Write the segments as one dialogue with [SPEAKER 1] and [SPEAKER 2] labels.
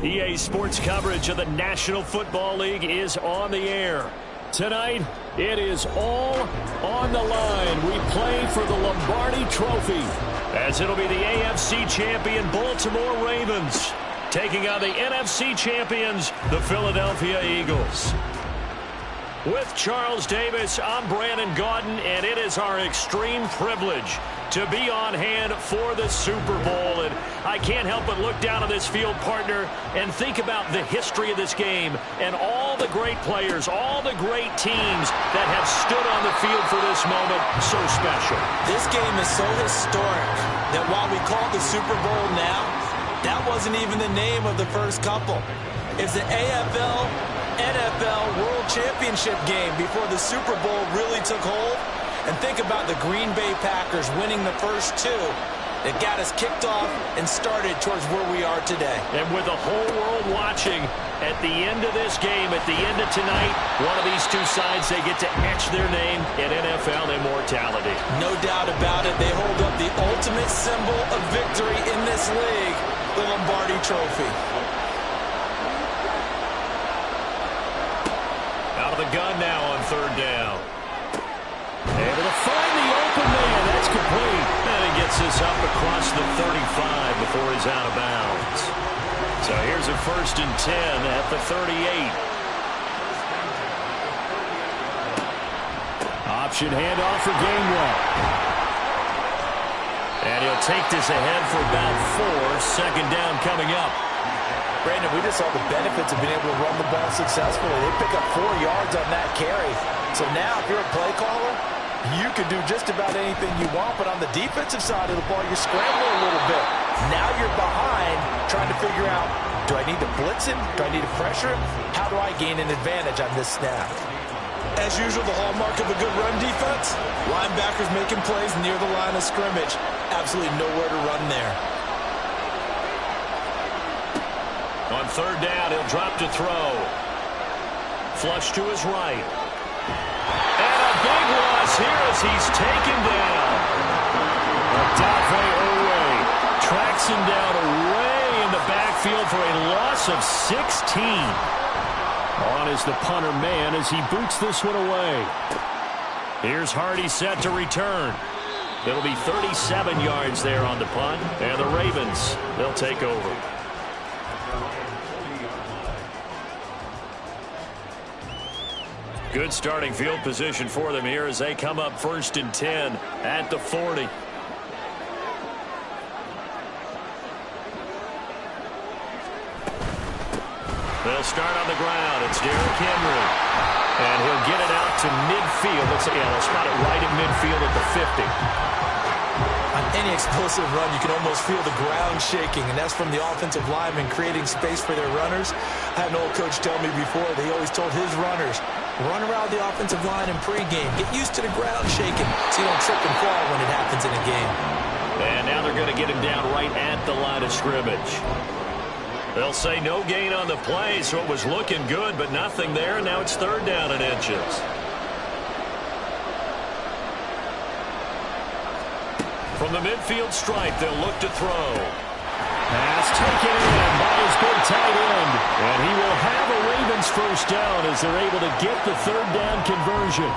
[SPEAKER 1] EA Sports coverage of the National Football League is on the air. Tonight, it is all on the line. We play for the Lombardi Trophy, as it'll be the AFC champion Baltimore Ravens taking on the NFC champions, the Philadelphia Eagles. With Charles Davis, I'm Brandon Gaudin, and it is our extreme privilege to be on hand for the Super Bowl. And I can't help but look down on this field, partner, and think about the history of this game and all the great players, all the great teams that have stood on the field for this moment. So special.
[SPEAKER 2] This game is so historic that while we call it the Super Bowl now, that wasn't even the name of the first couple. It's the AFL NFL World Championship game before the Super Bowl really took hold. And think about the Green Bay Packers winning the first two that got us kicked off and started towards where we are today.
[SPEAKER 1] And with the whole world watching, at the end of this game, at the end of tonight, one of these two sides, they get to etch their name in NFL immortality.
[SPEAKER 2] No doubt about it. They hold up the ultimate symbol of victory in this league, the Lombardi Trophy.
[SPEAKER 1] Out of the gun now on third down. Able to find the open man. That's complete. And he gets this up across the 35 before he's out of bounds. So here's a 1st and 10 at the 38. Option handoff for Gainwell. And he'll take this ahead for about 4. 2nd down coming up.
[SPEAKER 3] Brandon, we just saw the benefits of being able to run the ball successfully. They pick up 4 yards on that carry. So now if you're a play caller, you can do just about anything you want, but on the defensive side of the ball, you're scrambling a little bit. Now you're behind, trying to figure out, do I need to blitz him? Do I need to pressure him? How do I gain an advantage on this snap?
[SPEAKER 2] As usual, the hallmark of a good run defense, linebackers making plays near the line of scrimmage. Absolutely nowhere to run there.
[SPEAKER 1] On third down, he'll drop to throw. Flush to his right. And a big loss here as he's taken down. Odafe Oweh tracks him down away in the backfield for a loss of 16. On is the punter man as he boots this one away. Here's Hardy set to return. It'll be 37 yards there on the punt. And the Ravens, they'll take over. Good starting field position for them here as they come up 1st and 10 at the 40. They'll start on the ground. It's Derrick Henry. And he'll get it out to midfield. They'll spot it right at midfield at the 50.
[SPEAKER 2] On any explosive run, you can almost feel the ground shaking, and that's from the offensive linemen creating space for their runners. I had an old coach tell me before, they always told his runners, run around the offensive line in pregame. Get used to the ground shaking so you don't trip and fall when it happens in a game.
[SPEAKER 1] And now they're going to get him down right at the line of scrimmage. They'll say no gain on the play, so it was looking good, but nothing there. Now it's 3rd down and inches. From the midfield stripe, they'll look to throw. Pass taken in by his big tight end. And he will have a Ravens 1st down as they're able to get the 3rd down conversion.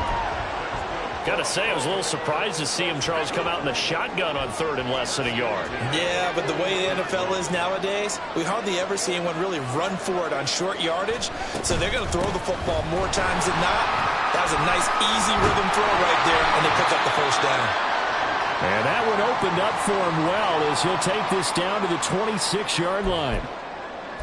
[SPEAKER 1] Got to say, I was a little surprised to see him, Charles, come out in the shotgun on 3rd and less than a yard.
[SPEAKER 2] Yeah, but the way the NFL is nowadays, we hardly ever see anyone really run for it on short yardage. So they're going to throw the football more times than not. That was a nice, easy rhythm throw right there, and they pick up the 1st down.
[SPEAKER 1] And that one opened up for him well as he'll take this down to the 26-yard line.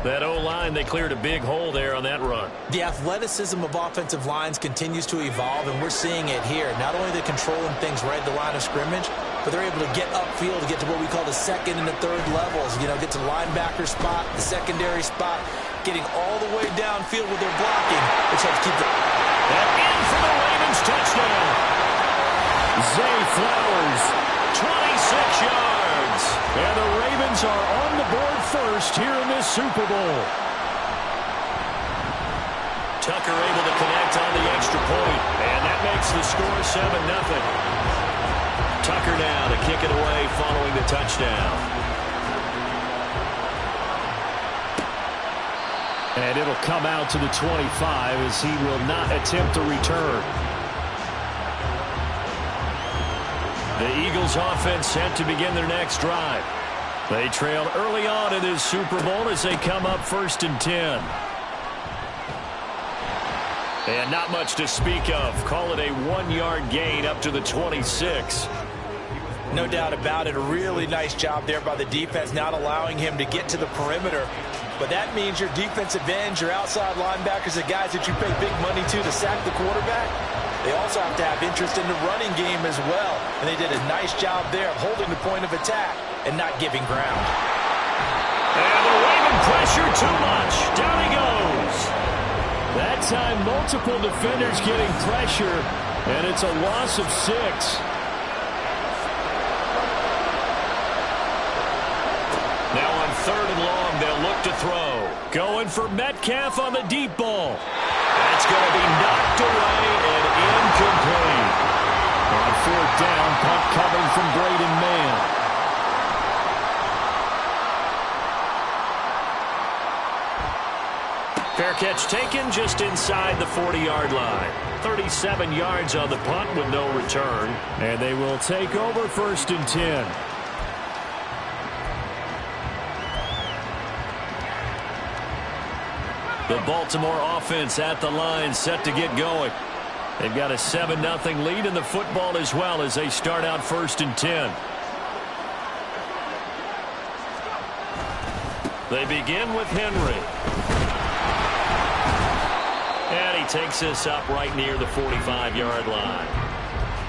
[SPEAKER 1] That O-line, they cleared a big hole there on that run.
[SPEAKER 2] The athleticism of offensive lines continues to evolve, and we're seeing it here. Not only are they controlling things right at the line of scrimmage, but they're able to get upfield to get to what we call the second and the third levels. You know, get to the linebacker spot, the secondary spot, getting all the way downfield with their blocking, which helps keep the...
[SPEAKER 1] And in for the Ravens touchdown. Zay Flowers, 26 yards. And the Ravens are on the board first here in this Super Bowl. Tucker able to connect on the extra point, and that makes the score 7-0. Tucker now to kick it away following the touchdown. And it'll come out to the 25 as he will not attempt a return. The Eagles offense set to begin their next drive. They trailed early on in this Super Bowl as they come up 1st and 10. And not much to speak of. Call it a 1-yard gain up to the 26.
[SPEAKER 3] No doubt about it. A really nice job there by the defense, not allowing him to get to the perimeter. But that means your defensive ends, your outside linebackers, the guys that you pay big money to sack the quarterback, they also have to have interest in the running game as well. And they did a nice job there of holding the point of attack and not giving ground.
[SPEAKER 1] And the Raven pressure too much. Down he goes. That time, multiple defenders getting pressure, and it's a loss of 6. Now on 3rd and long, they'll look to throw. Going for Metcalf on the deep ball. That's going to be knocked away and incomplete. On 4th down, punt coming from Braden Mann. Fair catch taken just inside the 40-yard line. 37 yards on the punt with no return. And they will take over 1st and 10. The Baltimore offense at the line set to get going. They've got a 7-0 lead in the football as well as they start out 1st and 10. They begin with Henry. And he takes this up right near the 45-yard line.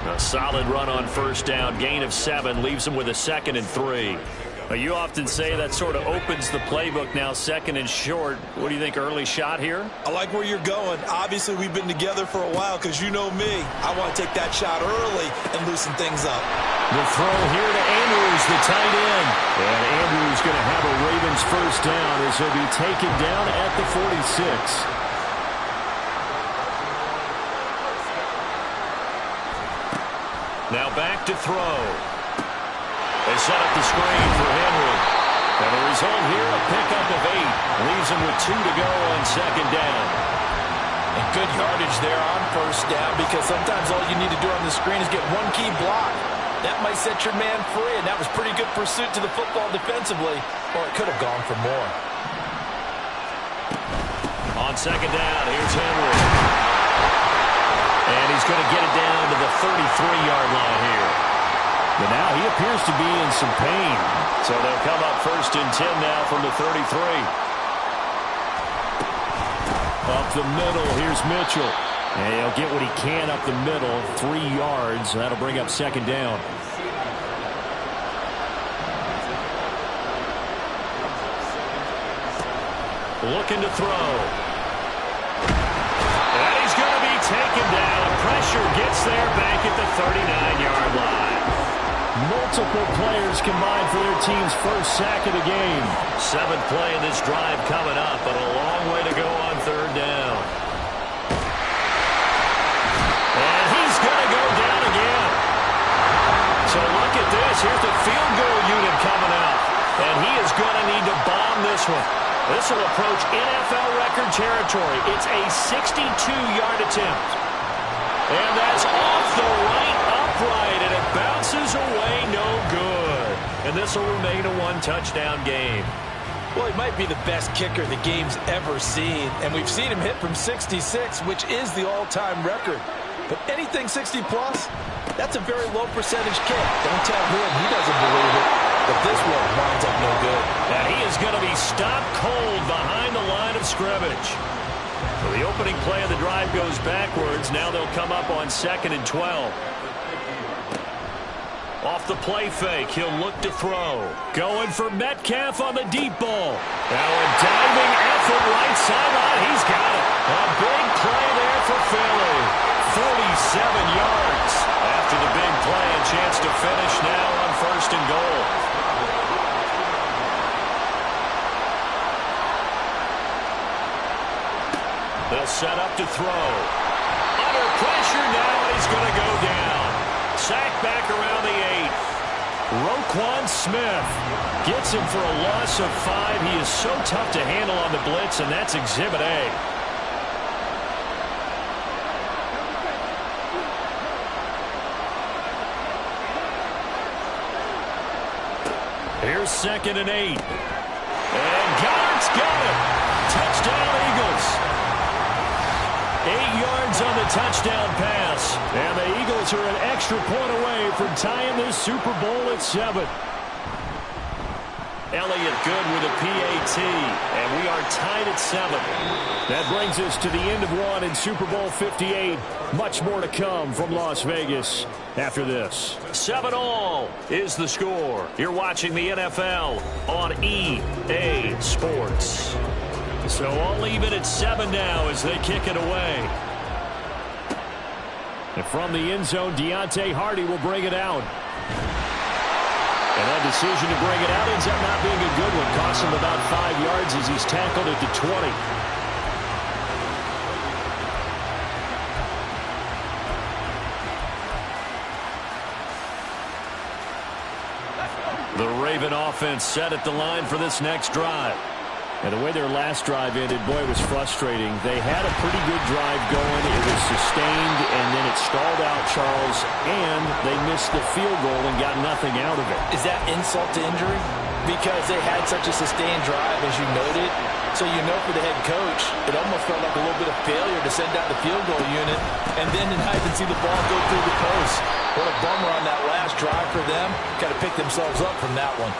[SPEAKER 1] A solid run on 1st down. Gain of 7 leaves him with a 2nd and 3. You often say that sort of opens the playbook now, 2nd and short. What do you think, early shot here?
[SPEAKER 2] I like where you're going. Obviously, we've been together for a while because you know me. I want to take that shot early and loosen things up.
[SPEAKER 1] The throw here to Andrews, the tight end. And Andrews going to have a Ravens 1st down as he'll be taken down at the 46. Now back to throw. They set up the screen for Henry. And the result here, a pickup of 8. Leaves him with 2 to go on 2nd down.
[SPEAKER 3] And good yardage there on 1st down because sometimes all you need to do on the screen is get one key block. That might set your man free, and that was pretty good pursuit to the football defensively, or it could have gone for more.
[SPEAKER 1] On 2nd down, here's Henry. And he's going to get it down to the 33-yard line here. But now he appears to be in some pain. So they'll come up 1st and 10 now from the 33. Up the middle, here's Mitchell. And he'll get what he can up the middle, 3 yards. That'll bring up 2nd down. Looking to throw. And he's going to be taken down. Pressure gets there back at the 39-yard line. Multiple players combined for their team's 1st sack of the game. 7th play in this drive coming up, but a long way to go on 3rd down. And he's going to go down again. So look at this. Here's the field goal unit coming out. And he is going to need to bomb this one. This will approach NFL record territory. It's a 62-yard attempt. And that's off the right upright, and it bounces away no good. And this will remain a 1-touchdown game.
[SPEAKER 3] Well, he might be the best kicker the game's ever seen, and we've seen him hit from 66, which is the all-time record. But anything 60-plus, that's a very low percentage kick. Don't tell him he doesn't believe it.
[SPEAKER 2] but this one winds up no good.
[SPEAKER 1] And he is going to be stopped cold behind the line of scrimmage. So the opening play of the drive goes backwards. Now they'll come up on 2nd and 12. Off the play fake, he'll look to throw. Going for Metcalf on the deep ball. Now a diving effort right sideline. He's got it. A big play there for Philly. 47 yards. After the big play, a chance to finish now on 1st and goal. They'll set up to throw. Under pressure now, and he's going to go down. Sacked back around the 8. Roquan Smith gets him for a loss of 5. He is so tough to handle on the blitz, and that's Exhibit A. Here's 2nd and 8. And Goddard's got it. Touchdown, Eagles. 8 yards on the touchdown pass. And the Eagles are an extra point away from tying this Super Bowl at 7. Elliott good with a PAT. And we are tied at 7. That brings us to the end of 1 in Super Bowl 58. Much more to come from Las Vegas after this. 7-all is the score. You're watching the NFL on EA Sports. So all even at 7 now as they kick it away. And from the end zone, Deontay Hardy will bring it out. And that decision to bring it out ends up not being a good one. Costs him about 5 yards as he's tackled at the 20. The Raven offense set at the line for this next drive. And the way their last drive ended, boy, it was frustrating. They had a pretty good drive going. It was sustained, and then it stalled out, Charles, and they missed the field goal and got nothing out of it.
[SPEAKER 2] Is that insult to injury? Because they had such a sustained drive, as you noted. So you know for the head coach, it almost felt like a little bit of failure to send out the field goal unit and then not even see the ball go through the post. What a bummer on that last drive for them. Got to pick themselves up from that one.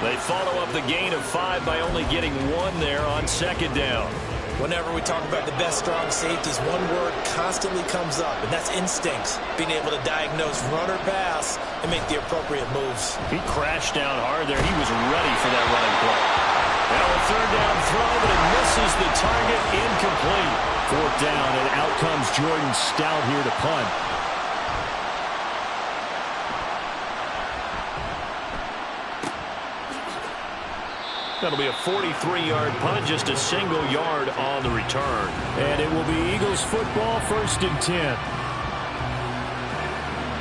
[SPEAKER 1] They follow up the gain of 5 by only getting 1 there on 2nd down.
[SPEAKER 2] Whenever we talk about the best strong safeties, one word constantly comes up, and that's instincts. Being able to diagnose run or pass and make the appropriate moves.
[SPEAKER 1] He crashed down hard there. He was ready for that running play. Now a 3rd down throw, but it misses the target. Incomplete. 4th down, and out comes Jordan Stout here to punt. That'll be a 43-yard punt, just a single yard on the return. And it will be Eagles football, 1st and 10.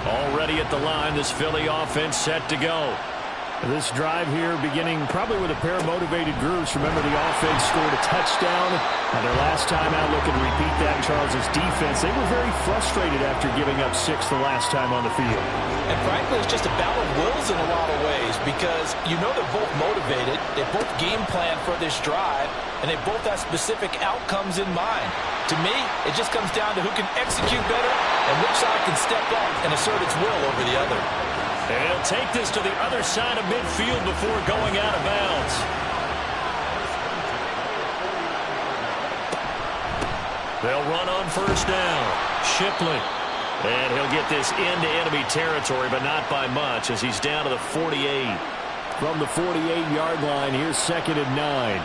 [SPEAKER 1] Already at the line, this Philly offense set to go. This drive here beginning probably with a pair of motivated groups. Remember, the offense scored a touchdown. And their last time out, looking to repeat that, Charles's defense. They were very frustrated after giving up 6 the last time on the field.
[SPEAKER 2] And frankly, it's just a battle of wills in a lot of ways because you know they're both motivated. They both game plan for this drive, and they both have specific outcomes in mind. To me, it just comes down to who can execute better and which side can step up and assert its will over the other.
[SPEAKER 1] And he'll take this to the other side of midfield before going out of bounds. They'll run on 1st down. Shipley. And he'll get this into enemy territory, but not by much as he's down to the 48. From the 48-yard line, here's 2nd and 9.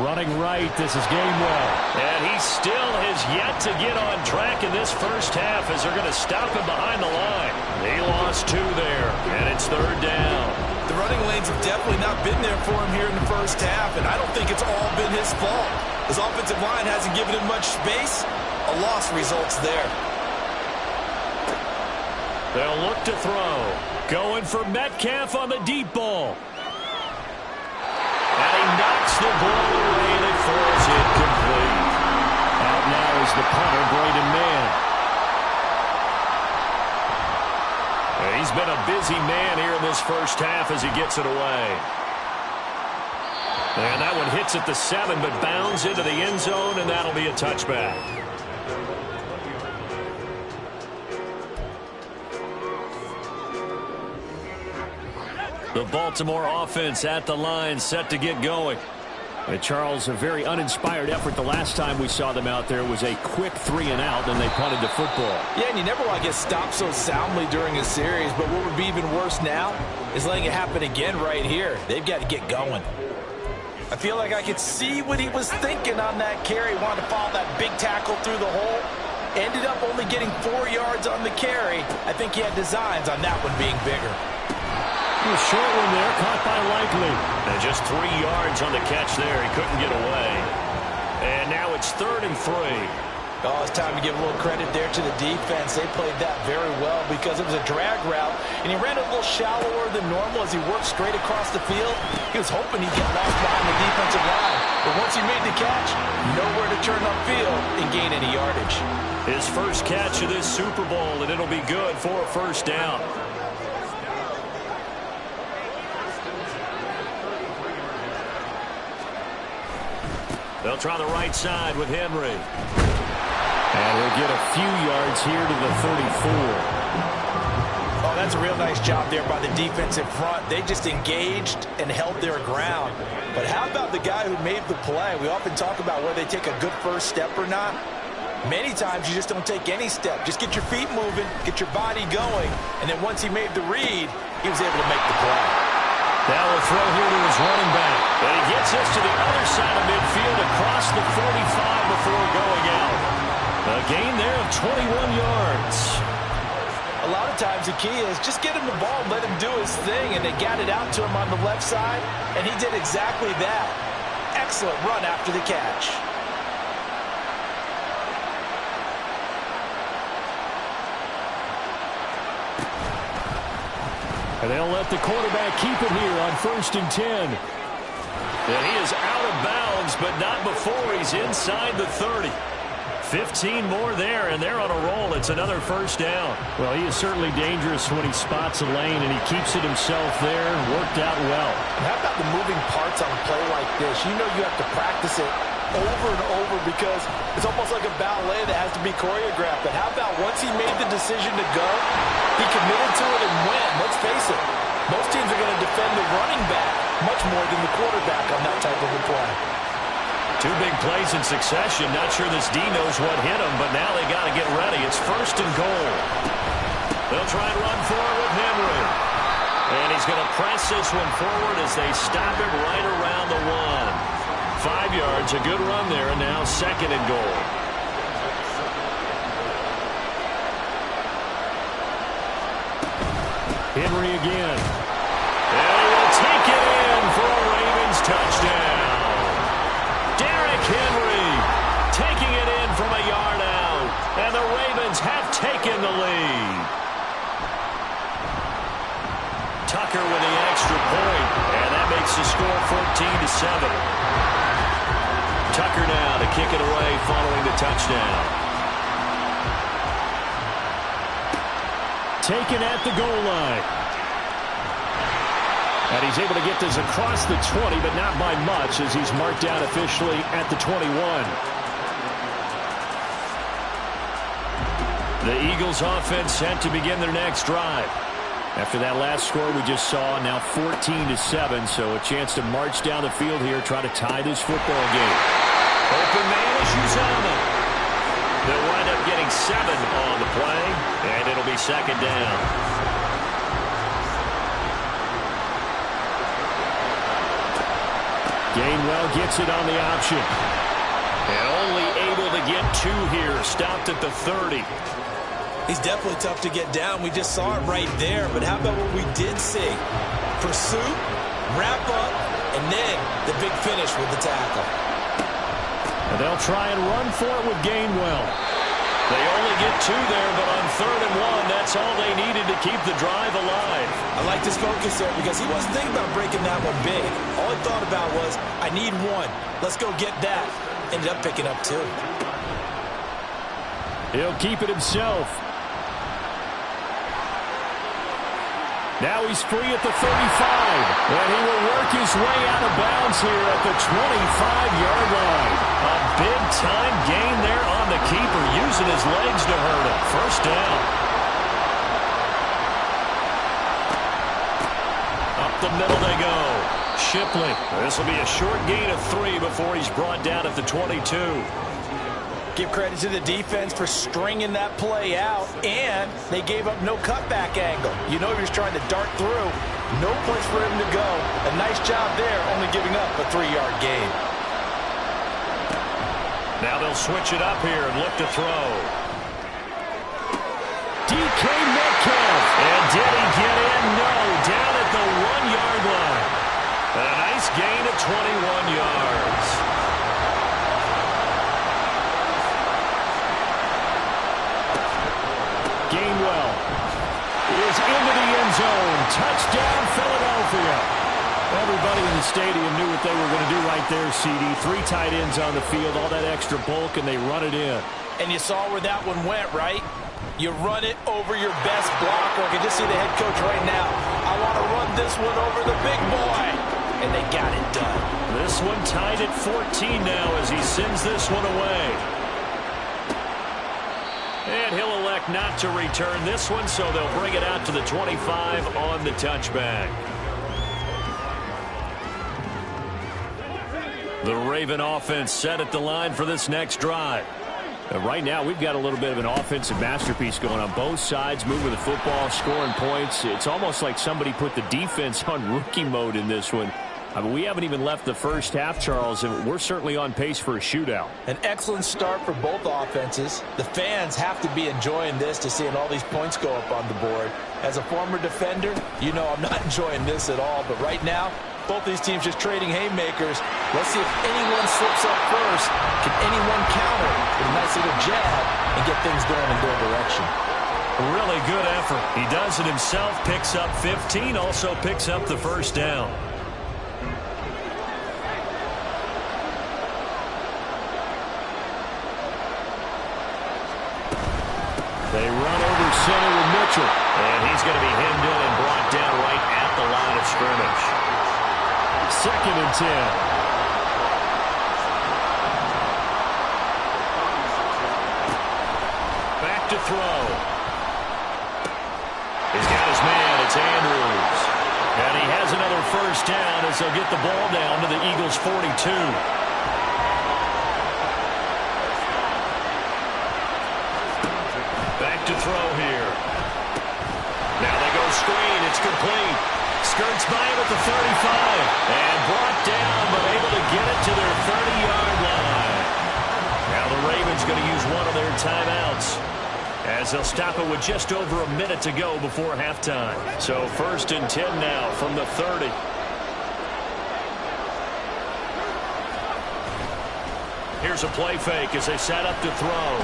[SPEAKER 1] Running right, this is Gainwell. And he still has yet to get on track in this first half as they're going to stop him behind the line. He lost 2 there, and it's 3rd down.
[SPEAKER 2] The running lanes have definitely not been there for him here in the first half, and I don't think it's all been his fault. His offensive line hasn't given him much space. A loss results there.
[SPEAKER 1] They'll look to throw. Going for Metcalf on the deep ball. And he knocks the ball away, and it falls incomplete. Out now is the punter, Braden Mann. And he's been a busy man here in this first half as he gets it away. And that one hits at the 7, but bounds into the end zone, and that'll be a touchback. The Baltimore offense at the line, set to get going. And Charles, a very uninspired effort the last time we saw them out there. Was a quick 3-and-out, and they punted the football.
[SPEAKER 3] Yeah, and you never want to get stopped so soundly during a series, but what would be even worse now is letting it happen again right here. They've got to get going. I feel like I could see what he was thinking on that carry. Wanted to follow that big tackle through the hole. Ended up only getting 4 yards on the carry. I think he had designs on that one being bigger.
[SPEAKER 1] A short one there, caught by Likely. And just 3 yards on the catch there. He couldn't get away. And now it's 3rd and 3.
[SPEAKER 3] Oh, it's time to give a little credit there to the defense. They played that very well because it was a drag route, and he ran a little shallower than normal as he worked straight across the field. He was hoping he'd get lost behind the defensive line. But once he made the catch, nowhere to turn upfield and gain any yardage.
[SPEAKER 1] His first catch of this Super Bowl, and it'll be good for a first down. They'll try the right side with Henry. And he'll get a few yards here to the 34.
[SPEAKER 3] Oh, that's a real nice job there by the defensive front. They just engaged and held their ground. But how about the guy who made the play? We often talk about whether they take a good first step or not. Many times you just don't take any step. Just get your feet moving, get your body going, and then once he made the read, he was able to make the play.
[SPEAKER 1] Now will throw here to his running back. And he gets us to the other side of midfield across the 45 before going out. A gain there of 21 yards.
[SPEAKER 3] A lot of times the key is just get him the ball, let him do his thing, and they got it out to him on the left side, and he did exactly that. Excellent run after the catch.
[SPEAKER 1] And they'll let the quarterback keep it here on 1st and 10. And he is out of bounds, but not before he's inside the 30. 15 more there, and they're on a roll. It's another first down. Well, he is certainly dangerous when he spots a lane, and he keeps it himself there. Worked out well.
[SPEAKER 3] And how about the moving parts on a play like this? You know you have to practice it over and over because it's almost like a ballet that has to be choreographed. But how about once he made the decision to go, he committed to it and went. Let's face it, most teams are going to defend the running back much more than the quarterback on that type of a play.
[SPEAKER 1] 2 big plays in succession. Not sure this D knows what hit him, but now they got to get ready. It's 1st and goal. They'll try and run for it with Henry. And he's going to press this one forward as they stop him right around the 1. 5 yards, a good run there, and now 2nd and goal. Henry again. And he will take it in for a Ravens touchdown. Henry taking it in from a yard out, and the Ravens have taken the lead. Tucker with the extra point, and that makes the score 14-7. Tucker now to kick it away following the touchdown. Taken at the goal line. And he's able to get this across the 20, but not by much as he's marked down officially at the 21. The Eagles offense set to begin their next drive. After that last score we just saw, now 14-7, so a chance to march down the field here, try to tie this football game. Open man is Uzama. They'll wind up getting 7 on the play, and it'll be 2nd down. Gainwell gets it on the option. And only able to get 2 here. Stopped at the 30.
[SPEAKER 2] He's definitely tough to get down. We just saw it right there. But how about what we did see? Pursuit, wrap up, and then the big finish with the tackle.
[SPEAKER 1] And they'll try and run for it with Gainwell. They only get 2 there, but on 3rd and 1, that's all they needed to keep the drive alive.
[SPEAKER 2] I like his focus there because he wasn't thinking about breaking that one big. All he thought about was, I need 1. Let's go get that. Ended up picking up 2.
[SPEAKER 1] He'll keep it himself. Now he's free at the 35. And he will work his way out of bounds here at the 25-yard line. A big-time gain there on the keeper, using his legs to hurt him. First down. A Up the middle they go. Shipley. This will be a short gain of 3 before he's brought down at the 22.
[SPEAKER 3] Give credit to the defense for stringing that play out, and they gave up no cutback angle. You know he was trying to dart through. No place for him to go. A nice job there, only giving up a 3-yard gain.
[SPEAKER 1] Now they'll switch it up here and look to throw. DK Metcalf. And did he get in? No. Down at the 1-yard line. And a nice gain of 21 yards. Gainwell is into the end zone. Touchdown, Philadelphia. Everybody in the stadium knew what they were going to do right there, CD. 3 tight ends on the field, all that extra bulk, and they run it in.
[SPEAKER 3] And you saw where that one went, right? You run it over your best blocker. I can just see the head coach right now. I want to run this one over the big boy. And they got it done.
[SPEAKER 1] This one tied at 14 now as he sends this one away. And he'll elect not to return this one, so they'll bring it out to the 25 on the touchback. The Raven offense set at the line for this next drive. Right now, we've got a little bit of an offensive masterpiece going on. Both sides moving the football, scoring points. It's almost like somebody put the defense on rookie mode in this one. I mean, we haven't even left the first half, Charles, and we're certainly on pace for a shootout.
[SPEAKER 3] An excellent start for both offenses. The fans have to be enjoying this to seeing all these points go up on the board. As a former defender, you know I'm not enjoying this at all. But right now, both these teams just trading haymakers. Let's see if anyone slips up first. Can anyone counter with a nice little jab and get things going in their direction?
[SPEAKER 1] Really good effort. He does it himself, picks up 15, also picks up the first down. They run over center with Mitchell. And he's going to be hemmed in and brought down right at the line of scrimmage. 2nd and 10. Back to throw. He's got his man. It's Andrews. And he has another first down as they'll get the ball down to the Eagles' 42. To throw here. Now they go screen. It's complete. Skirts by him at the 35. And brought down, but able to get it to their 30-yard line. Now the Ravens going to use one of their timeouts as they'll stop it with just over a minute to go before halftime. So 1st and 10 now from the 30. Here's a play fake as they set up to throw.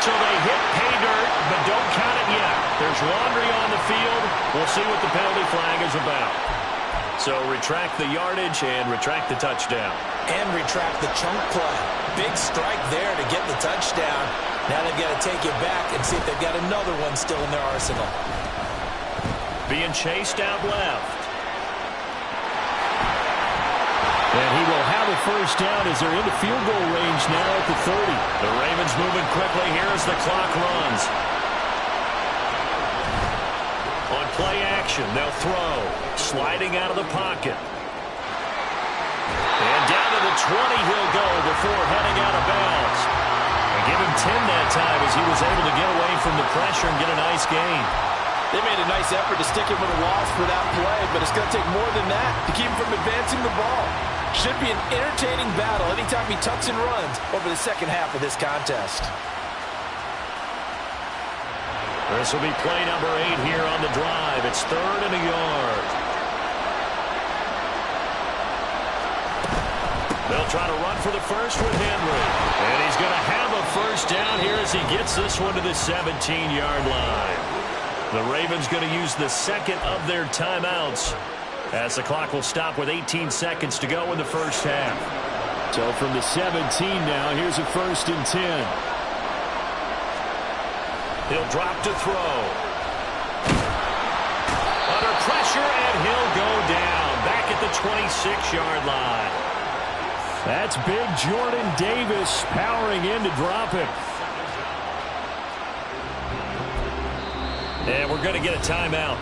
[SPEAKER 1] So they hit pay dirt, but don't count it yet. There's laundry on the field. We'll see what the penalty flag is about. So retract the yardage and retract the touchdown.
[SPEAKER 3] And retract the chunk play. Big strike there to get the touchdown. Now they've got to take it back and see if they've got another one still in their arsenal.
[SPEAKER 1] Being chased out left. And he will have a first down as they're into field goal range now at the 30. The Ravens moving quickly here as the clock runs. On play action, they'll throw. Sliding out of the pocket. And down to the 20 he'll go before heading out of bounds. And give him 10 that time as he was able to get away from the pressure and get a nice gain.
[SPEAKER 3] They made a nice effort to stick him with a loss for that play, but it's going to take more than that to keep him from advancing the ball. Should be an entertaining battle anytime he tucks and runs over the second half of this contest.
[SPEAKER 1] This will be play number 8 here on the drive. It's 3rd and a yard. They'll try to run for the first with Henry. And he's going to have a first down here as he gets this one to the 17-yard line. The Ravens going to use the second of their timeouts as the clock will stop with 18 seconds to go in the first half. So from the 17 now, here's a 1st and 10. He'll drop to throw. Under pressure, and he'll go down back at the 26-yard line. That's big Jordan Davis powering in to drop him. And we're going to get a timeout.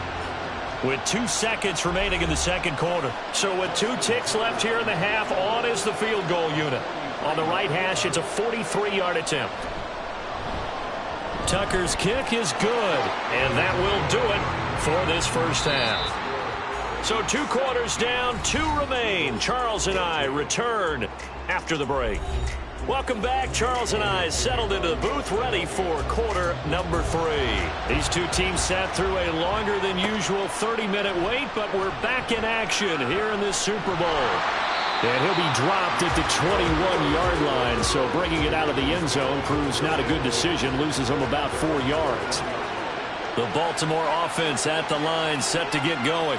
[SPEAKER 1] with 2 seconds remaining in the second quarter. So with 2 ticks left here in the half, on is the field goal unit. On the right hash, it's a 43-yard attempt. Tucker's kick is good, and that will do it for this first half. So 2 quarters down, 2 remain. Charles and I return after the break. Welcome back. Charles and I settled into the booth, ready for quarter number 3. These 2 teams sat through a longer than usual 30-minute wait, but we're back in action here in this Super Bowl. And he'll be dropped at the 21-yard line, so bringing it out of the end zone proves not a good decision, loses him about 4 yards. The Baltimore offense at the line, set to get going.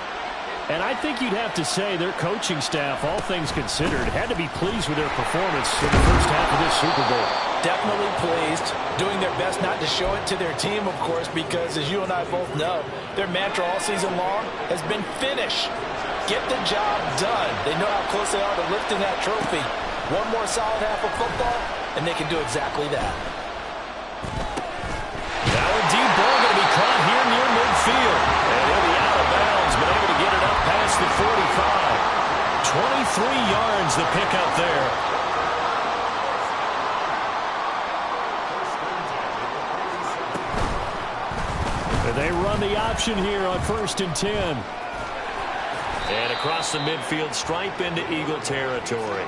[SPEAKER 1] And I think you'd have to say their coaching staff, all things considered, had to be pleased with their performance in the first half of this Super Bowl.
[SPEAKER 3] Definitely pleased, doing their best not to show it to their team, of course, because as you and I both know, their mantra all season long has been finish. Get the job done. They know how close they are to lifting that trophy. One more solid half of football, and they can do exactly that.
[SPEAKER 1] Now a deep ball going to be caught here near midfield. And he'll be out of bounds, but able to get it up past the 45. 23 yards the pickup there. And they run the option here on 1st and 10. And across the midfield stripe into Eagle territory.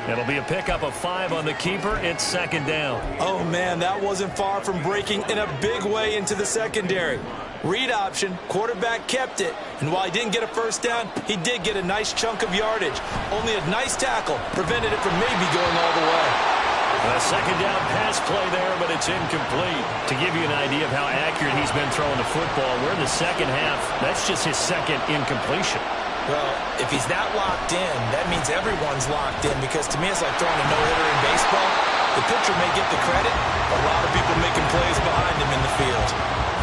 [SPEAKER 1] It'll be a pickup of 5 on the keeper. It's 2nd down.
[SPEAKER 2] Oh, man, that wasn't far from breaking in a big way into the secondary. Read option, quarterback kept it, and while he didn't get a first down, he did get a nice chunk of yardage. Only a nice tackle prevented it from maybe going all the way.
[SPEAKER 1] A 2nd down pass play there, but it's incomplete. To give you an idea of how accurate he's been throwing the football, we're in the second half. That's just his 2nd incompletion.
[SPEAKER 2] Well, if he's that locked in, that means everyone's locked in, because to me it's like throwing a no-hitter in baseball. The pitcher may get the credit, but a lot of people making plays behind him in the field.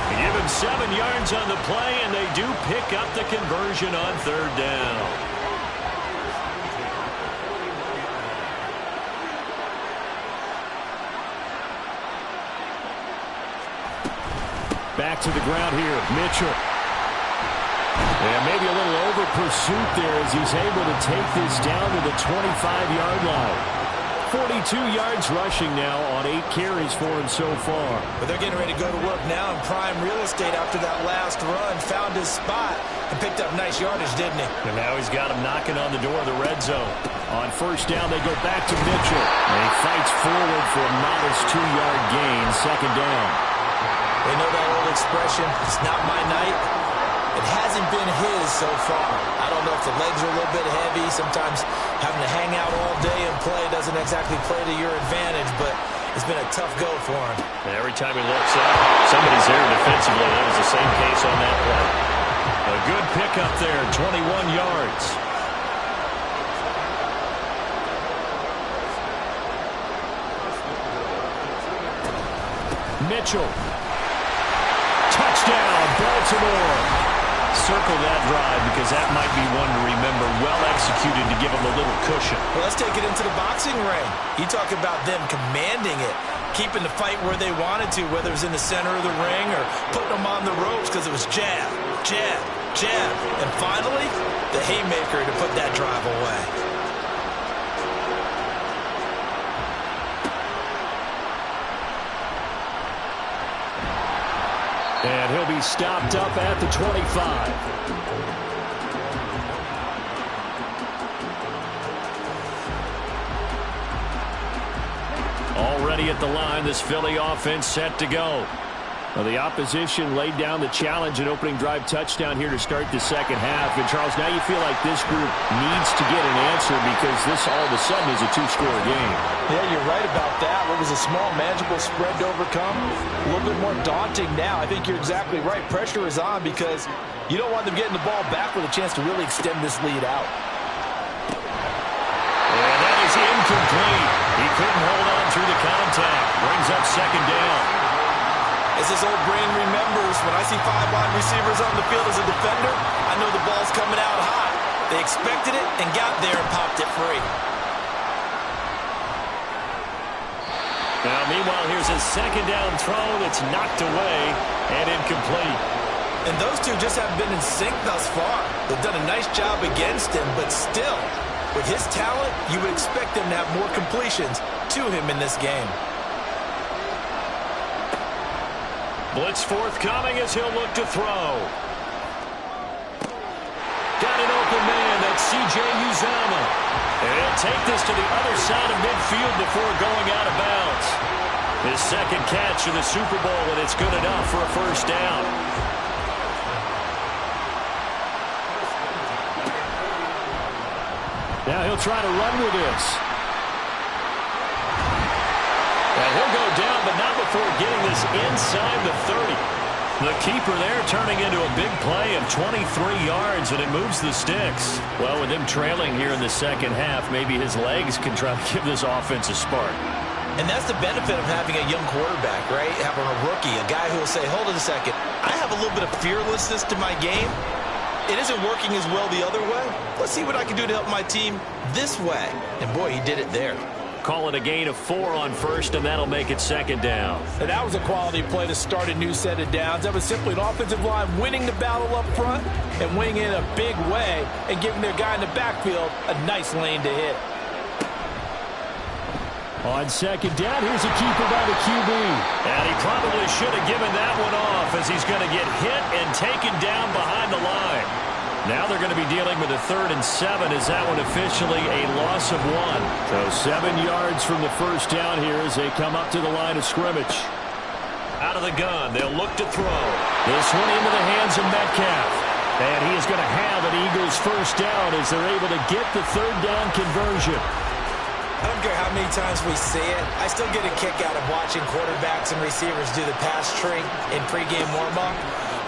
[SPEAKER 1] They give him 7 yards on the play, and they do pick up the conversion on 3rd down. Back to the ground here, Mitchell. And maybe a little over pursuit there as he's able to take this down to the 25-yard line. 42 yards rushing now on 8 carries for him so far.
[SPEAKER 2] But they're getting ready to go to work now in prime real estate after that last run. Found his spot and picked up nice yardage, didn't he?
[SPEAKER 1] And now he's got him knocking on the door of the red zone. On 1st down, they go back to Mitchell. And he fights forward for a modest 2-yard gain, 2nd down.
[SPEAKER 2] They know that old expression, it's not my night. It hasn't been his so far. I don't know if the legs are a little bit heavy. Sometimes having to hang out all day and play doesn't exactly play to your advantage, but it's been a tough go for him.
[SPEAKER 1] And every time he looks up, somebody's there defensively. That was the same case on that play. A good pickup there, 21 yards. Mitchell. Touchdown, Baltimore. Circle that drive because that might be one to remember. Well executed to give them a little cushion.
[SPEAKER 2] Well, let's take it into the boxing ring. You talk about them commanding it, keeping the fight where they wanted to, whether it was in the center of the ring or putting them on the ropes because it was jab, jab, jab. And finally, the haymaker to put that drive away.
[SPEAKER 1] And he'll be stopped up at the 25. Already at the line, this Philly offense set to go. Well, the opposition laid down the challenge and opening drive touchdown here to start the second half. And, Charles, now you feel like this group needs to get an answer because this all of a sudden is a 2-score game.
[SPEAKER 3] Yeah, you're right about that. What was a small, manageable spread to overcome, a little bit more daunting now. I think you're exactly right. Pressure is on because you don't want them getting the ball back with a chance to really extend this lead out.
[SPEAKER 1] And that is incomplete. He couldn't hold on through the contact. Brings up 2nd down.
[SPEAKER 2] As his old brain remembers, when I see 5 wide receivers on the field as a defender, I know the ball's coming out hot. They expected it and got there and popped it free.
[SPEAKER 1] Now, meanwhile, here's a 2nd down throw that's knocked away and incomplete.
[SPEAKER 2] And those two just haven't been in sync thus far. They've done a nice job against him, but still, with his talent, you would expect him to have more completions to him in this game.
[SPEAKER 1] Blitz forthcoming as he'll look to throw. Got an open man. That's C.J. Uzomah. And he'll take this to the other side of midfield before going out of bounds. His second catch of the Super Bowl, and it's good enough for a first down. Now he'll try to run with this. And he'll go down, but not before getting this inside the 30. The keeper there turning into a big play of 23 yards, and it moves the sticks. Well, with him trailing here in the second half, maybe his legs can try to give this offense a spark.
[SPEAKER 2] And that's the benefit of having a young quarterback, right? Having a rookie, a guy who will say, hold on a second, I have a little bit of fearlessness to my game. It isn't working as well the other way. Let's see what I can do to help my team this way. And boy, he did it there.
[SPEAKER 1] Call it a gain of 4 on first, and that'll make it second down.
[SPEAKER 3] And that was a quality play to start a new set of downs. That was simply an offensive line winning the battle up front and winning in a big way and giving their guy in the backfield a nice lane to hit.
[SPEAKER 1] On second down, here's a keeper by the QB. And he probably should have given that one off as he's going to get hit and taken down behind the line. Now they're going to be dealing with a 3rd and 7 as that one officially a loss of 1. So 7 yards from the first down here as they come up to the line of scrimmage. Out of the gun, they'll look to throw. This one into the hands of Metcalf. And he is going to have an Eagles first down as they're able to get the 3rd down conversion.
[SPEAKER 2] I don't care how many times we see it. I still get a kick out of watching quarterbacks and receivers do the pass tree in pregame warm-up.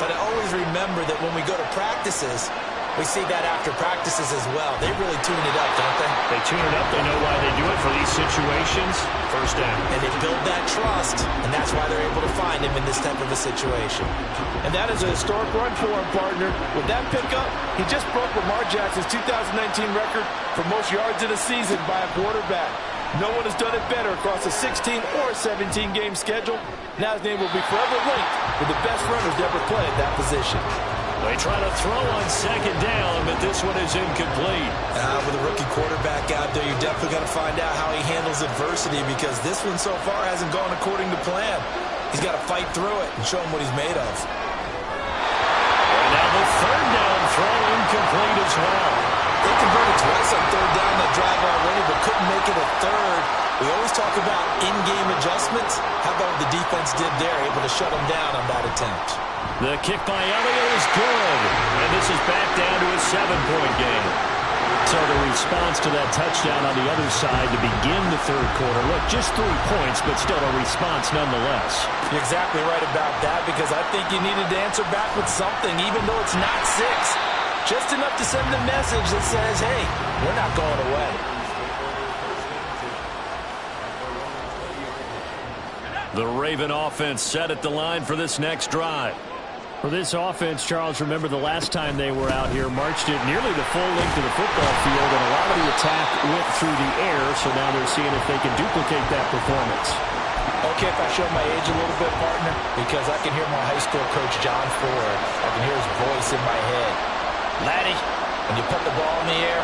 [SPEAKER 2] But I always remember that when we go to practices, we see that after practices as well. They really tune it up, don't they?
[SPEAKER 1] They tune it up. They know why they do it for these situations. First down.
[SPEAKER 2] And they build that trust, and that's why they're able to find him in this type of a situation.
[SPEAKER 3] And that is a historic run for him, partner. With that pickup, he just broke Lamar Jackson's 2019 record for most yards in a season by a quarterback. No one has done it better across a 16 or 17-game schedule. Now his name will be forever linked with the best runners to ever play at that position.
[SPEAKER 1] They try to throw on second down, but this one is incomplete.
[SPEAKER 2] With a rookie quarterback out there, you're definitely going to find out how he handles adversity because this one so far hasn't gone according to plan. He's got to fight through it and show him what he's made of.
[SPEAKER 1] And now the 3rd down throw incomplete as well.
[SPEAKER 2] They converted twice on 3rd down that drive already, but couldn't make it a 3rd. We always talk about in-game adjustments. How about what the defense did there, able to shut them down on that attempt?
[SPEAKER 1] The kick by Elliott is good. And this is back down to a 7-point game. So the response to that touchdown on the other side to begin the 3rd quarter. Look, just 3 points, but still a response nonetheless.
[SPEAKER 2] You're exactly right about that because I think you needed to answer back with something, even though it's not 6. Just enough to send the message that says, hey, we're not going away.
[SPEAKER 1] The Raven offense set at the line for this next drive. For this offense, Charles, remember the last time they were out here, marched it nearly the full length of the football field, and a lot of the attack went through the air, so now they're seeing if they can duplicate that performance.
[SPEAKER 2] Okay, if I show my age a little bit, partner, because I can hear my high school coach, John Ford. I can hear his voice in my head. Laddie, when you put the ball in the air,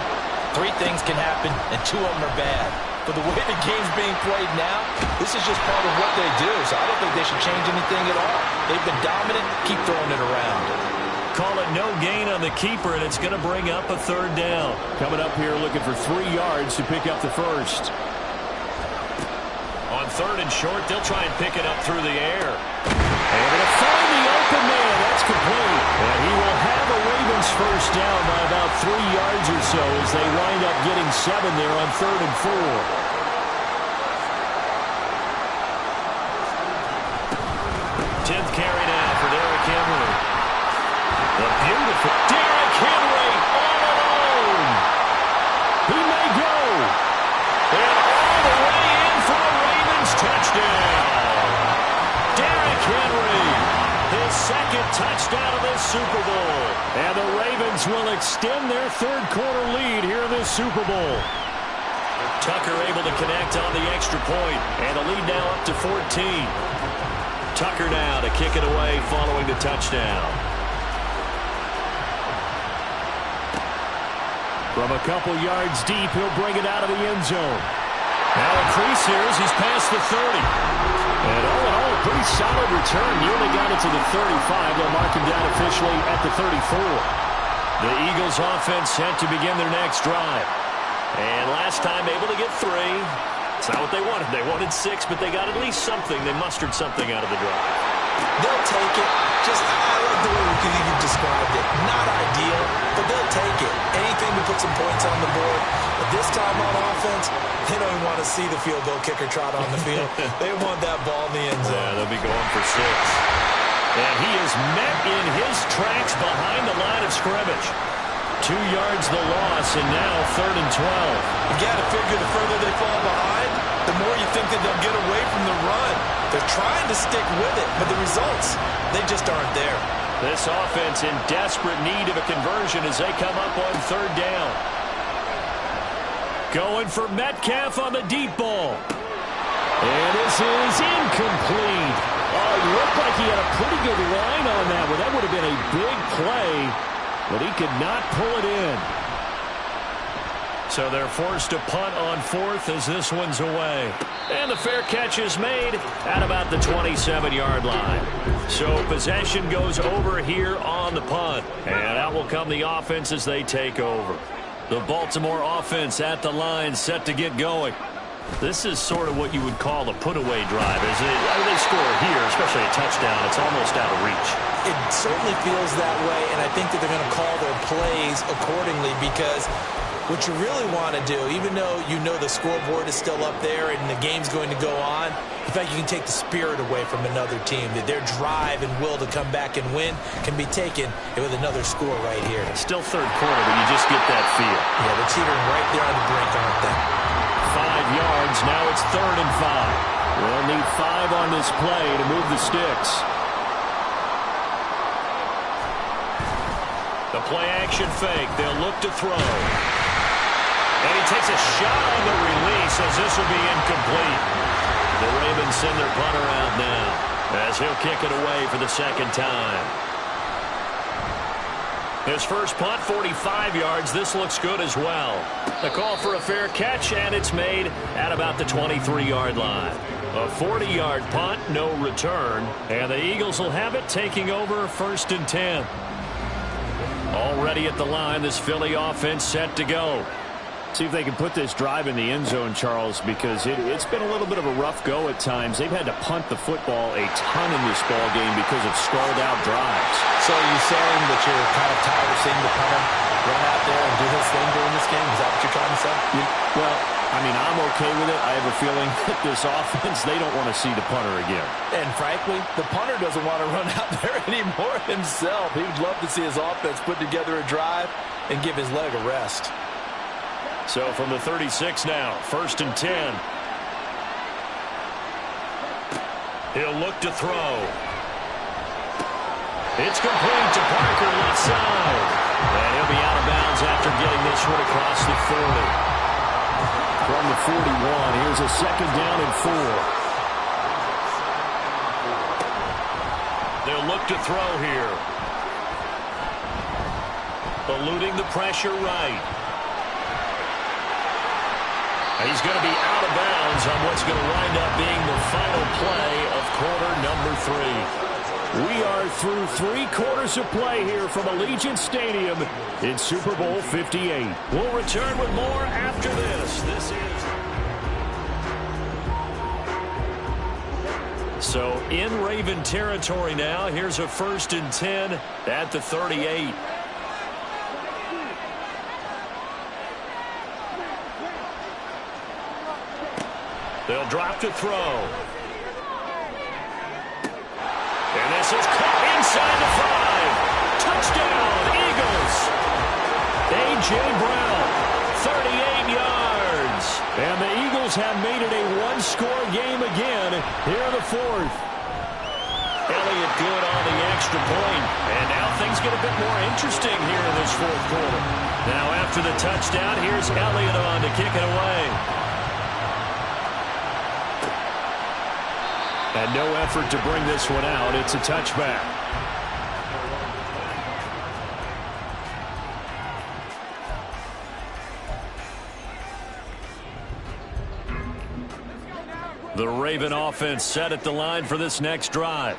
[SPEAKER 2] 3 things can happen, and 2 of them are bad. But the way the game's being played now, this is just part of what they do. So I don't think they should change anything at all. They've been dominant. Keep throwing it around.
[SPEAKER 1] Call it no gain on the keeper, and it's going to bring up a 3rd down. Coming up here looking for 3 yards to pick up the first. On 3rd and short, they'll try and pick it up through the air. Able to find the open man. That's complete. And he will have a Ravens first down by about 3 yards or so as they wind up getting 7 there on 3rd and 4. 10th carry now for Derrick Henry. The beautiful Derrick Henry all alone. He may go. And all the way in for a Ravens touchdown. Derrick Henry, his 2nd touchdown of this Super Bowl. And the Ravens will extend their 3rd quarter lead here in this Super Bowl. Tucker able to connect on the extra point. And the lead now up to 14. Tucker now to kick it away following the touchdown. From a couple yards deep, he'll bring it out of the end zone. Now a crease here as he's past the 30. And all in all, a pretty solid return. Nearly got it to the 35. They'll mark him down officially at the 34. The Eagles offense set to begin their next drive. And last time able to get 3. It's not what they wanted. They wanted 6, but they got at least something. They mustered something out of the drive.
[SPEAKER 2] They'll take it. Just, I like the way you've described it. Not ideal, but they'll take it. Anything to put some points on the board. But this time on offense, they don't even want to see the field goal kicker trot on the field. They want that ball in the end zone.
[SPEAKER 1] Yeah, they'll be going for 6. And he is met in his tracks behind the line of scrimmage. 2 yards the loss, and now 3rd and 12.
[SPEAKER 2] You got to figure the further they fall behind, the more you think that they'll get away from the run. They're trying to stick with it, but the results, they just aren't there.
[SPEAKER 1] This offense in desperate need of a conversion as they come up on 3rd down. Going for Metcalf on the deep ball. And this is incomplete. Oh, it looked like he had a pretty good line on that one. That would have been a big play, but he could not pull it in. So they're forced to punt on 4th as this one's away. And the fair catch is made at about the 27-yard line. So possession goes over here on the punt. And out will come the offense as they take over. The Baltimore offense at the line set to get going. This is sort of what you would call a put-away drive, isn't it? They score here, especially a touchdown. It's almost out of reach.
[SPEAKER 2] It certainly feels that way, and I think that they're going to call their plays accordingly because what you really want to do, even though you know the scoreboard is still up there and the game's going to go on, the fact you can take the spirit away from another team, that their drive and will to come back and win can be taken with another score right here.
[SPEAKER 1] Still 3rd quarter, but you just get that feel.
[SPEAKER 2] Yeah, they're teetering right there on the brink, aren't they?
[SPEAKER 1] 5 yards, now it's 3rd and 5. They'll need 5 on this play to move the sticks. The play-action fake, they'll look to throw. And he takes a shot on the release as this will be incomplete. The Ravens send their punter out now as he'll kick it away for the 2nd time. His first punt, 45 yards. This looks good as well. The call for a fair catch, and it's made at about the 23-yard line. A 40-yard punt, no return. And the Eagles will have it, taking over 1st and 10. Already at the line, this Philly offense set to go. See if they can put this drive in the end zone, Charles, because it's been a little bit of a rough go at times. They've had to punt the football a ton in this ball game because of stalled-out drives.
[SPEAKER 3] So are you saying that you're kind of tired of seeing the punter run out there and do his thing during this game? Is that what you're trying to say?
[SPEAKER 1] Well, I mean, I'm okay with it. I have a feeling that this offense, they don't want to see the punter again.
[SPEAKER 3] And frankly, the punter doesn't want to run out there anymore himself. He would love to see his offense put together a drive and give his leg a rest.
[SPEAKER 1] So from the 36 now, 1st and 10. He'll look to throw. It's complete to Parker left side. And he'll be out of bounds after getting this one across the 40. From the 41, here's a 2nd down and 4. They'll look to throw here. Eluding the pressure right. He's going to be out of bounds on what's going to wind up being the final play of quarter number 3. We are through 3 quarters of play here from Allegiant Stadium in Super Bowl 58. We'll return with more after this. This is... So in Raven territory now. Here's a 1st and 10 at the 38. They'll drop to throw. And this is caught inside the 5. Touchdown, Eagles. A.J. Brown, 38 yards. And the Eagles have made it a 1-score game again here in the 4th. Elliott good on the extra point. And now things get a bit more interesting here in this 4th quarter. Now after the touchdown, here's Elliott on to kick it away. And no effort to bring this one out. It's a touchback. The Raven offense set at the line for this next drive.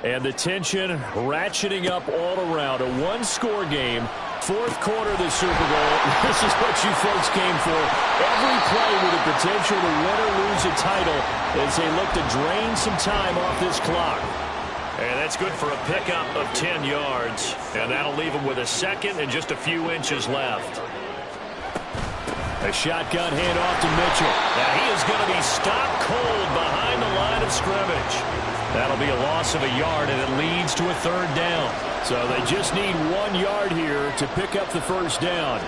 [SPEAKER 1] And the tension ratcheting up all around. A one-score game. Fourth quarter of the Super Bowl. This is what you folks came for. Every play with the potential to win or lose a title as they look to drain some time off this clock. And that's good for a pickup of 10 yards. And that'll leave them with a second and just a few inches left. A shotgun handoff to Mitchell. Now he is going to be stopped cold behind the line of scrimmage. That'll be a loss of a yard, and it leads to a third down. So they just need 1 yard here to pick up the first down.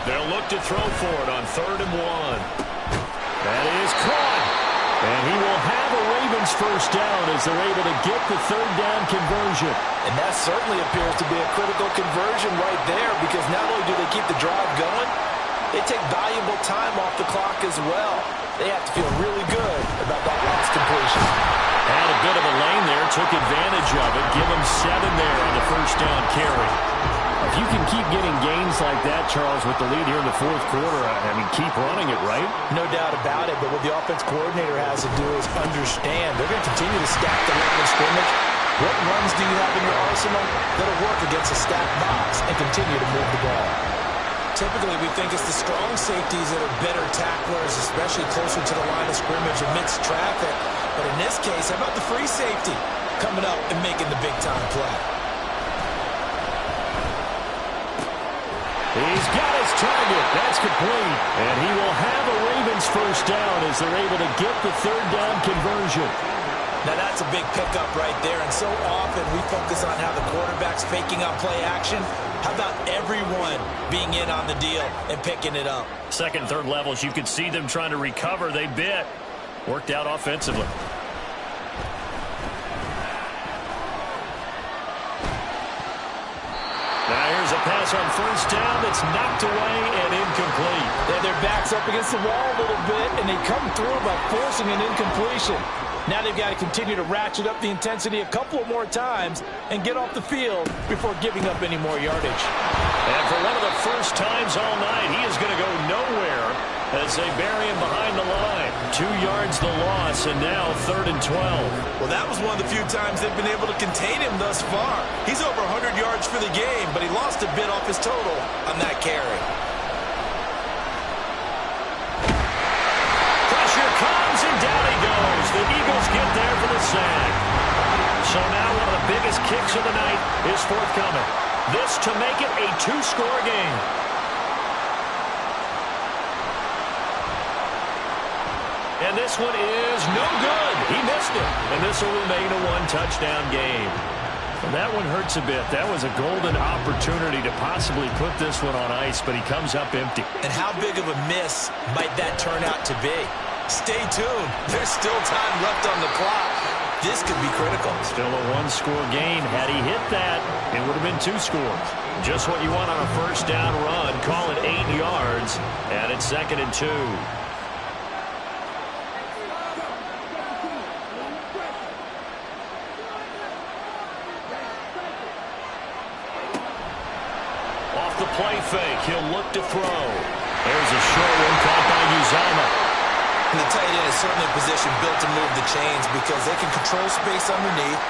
[SPEAKER 1] They'll look to throw for it on 3rd and 1. That is caught. And he will have a Ravens first down as they're able to get the third down conversion.
[SPEAKER 3] And that certainly appears to be a critical conversion right there, because not only do they keep the drive going, they take valuable time off the clock as well. They have to feel really good about that last completion.
[SPEAKER 1] Had a bit of a lane there, took advantage of it. Give him 7 there on the first down carry. If you can keep getting gains like that, Charles, with the lead here in the fourth quarter, I mean, keep running it, right?
[SPEAKER 3] No doubt about it, but what the offense coordinator has to do is understand they're going to continue to stack the line of scrimmage. What runs do you have in your arsenal that'll work against a stacked box and continue to move the ball?
[SPEAKER 2] Typically, we think it's the strong safeties that are better tacklers, especially closer to the line of scrimmage amidst traffic. But in this case, how about the free safety coming up and making the big-time play?
[SPEAKER 1] He's got his target. That's complete. And he will have a Ravens first down as they're able to get the third down conversion.
[SPEAKER 2] Now, that's a big pickup right there. And so often we focus on how the quarterback's faking out play action. How about everyone being in on the deal and picking it up?
[SPEAKER 1] Second and third levels, you could see them trying to recover. They bit. Worked out offensively. Now here's a pass on first down that's knocked away and incomplete.
[SPEAKER 3] Their back's up against the wall a little bit, and they come through by forcing an incompletion. Now they've got to continue to ratchet up the intensity a couple more times and get off the field before giving up any more yardage.
[SPEAKER 1] And for one of the first times all night, he is going to go nowhere as they bury him behind the line. 2 yards the loss, and now 3rd and 12.
[SPEAKER 2] Well, that was one of the few times they've been able to contain him thus far. He's over 100 yards for the game, but he lost a bit off his total on that carry.
[SPEAKER 1] Pressure comes, and down he goes. The Eagles get there for the sack. So now one of the biggest kicks of the night is forthcoming. This to make it a 2-score game. And this one is no good. He missed it. And this will remain a 1-touchdown game. And that one hurts a bit. That was a golden opportunity to possibly put this one on ice, but he comes up empty.
[SPEAKER 2] And how big of a miss might that turn out to be? Stay tuned. There's still time left on the clock. This could be critical.
[SPEAKER 1] Still a 1-score game. Had he hit that, it would have been 2 scores. Just what you want on a first down run. Call it 8 yards. And it's 2nd and 2. The play fake. He'll look to throw. There's a short one caught by Uzama.
[SPEAKER 2] And the tight end is certainly a position built to move the chains because they can control space underneath.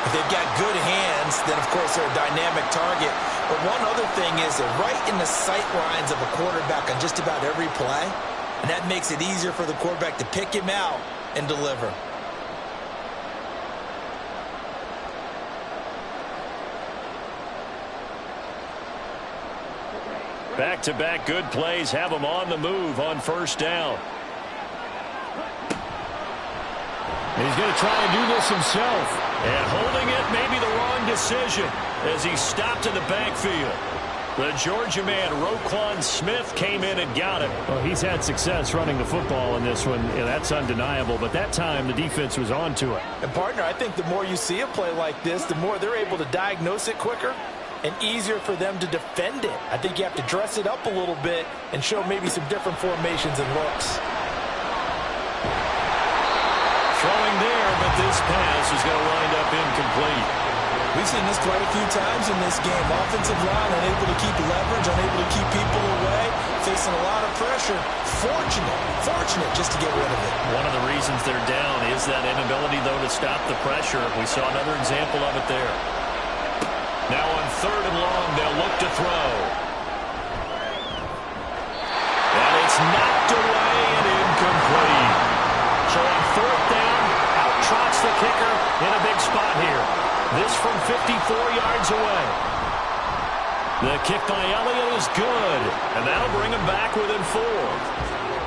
[SPEAKER 2] If they've got good hands, then of course they're a dynamic target. But one other thing is they're right in the sight lines of a quarterback on just about every play. And that makes it easier for the quarterback to pick him out and deliver.
[SPEAKER 1] Back-to-back good plays have him on the move on first down. And he's going to try and do this himself. And holding it may be the wrong decision as he stopped in the backfield. The Georgia man, Roquan Smith, came in and got it. Well, he's had success running the football in this one. Yeah, that's undeniable. But that time, the defense was on to it.
[SPEAKER 3] And, partner, I think the more you see a play like this, the more they're able to diagnose it quicker and easier for them to defend it. I think you have to dress it up a little bit and show maybe some different formations and looks.
[SPEAKER 1] Throwing there, but this pass is going to wind up incomplete.
[SPEAKER 2] We've seen this quite a few times in this game. Offensive line unable to keep leverage, unable to keep people away. facing a lot of pressure. Fortunate just to get rid of it.
[SPEAKER 1] One of the reasons they're down is that inability, though, to stop the pressure. We saw another example of it there. Now on 3rd and long, they'll look to throw. And it's knocked away and incomplete. So on 4th down, out trots the kicker in a big spot here. This from 54 yards away. The kick by Elliott is good, and that'll bring him back within 4.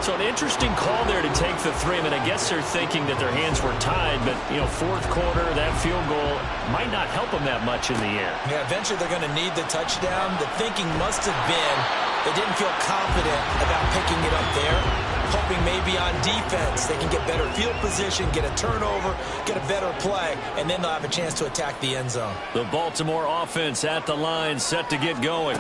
[SPEAKER 1] So an interesting call there to take the 3. I mean, I guess they're thinking that their hands were tied, but, 4th quarter, that field goal might not help them that much in the air.
[SPEAKER 2] Yeah, eventually they're going to need the touchdown. The thinking must have been they didn't feel confident about picking it up there, hoping maybe on defense they can get better field position, get a turnover, get a better play, and then they'll have a chance to attack the end zone.
[SPEAKER 1] The Baltimore offense at the line, set to get going.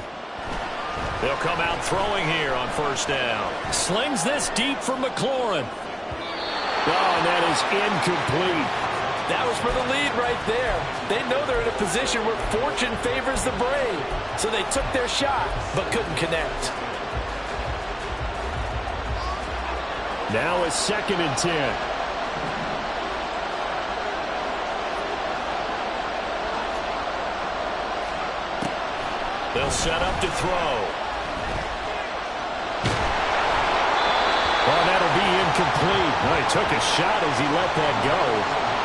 [SPEAKER 1] They'll come out throwing here on 1st down. Slings this deep for McLaurin. Oh, and that is incomplete.
[SPEAKER 3] That was for the lead right there. They know they're in a position where fortune favors the brave. So they took their shot, but couldn't connect.
[SPEAKER 1] Now it's 2nd and 10. They'll set up to throw. Oh, that'll be incomplete. Oh, he took a shot as he let that go.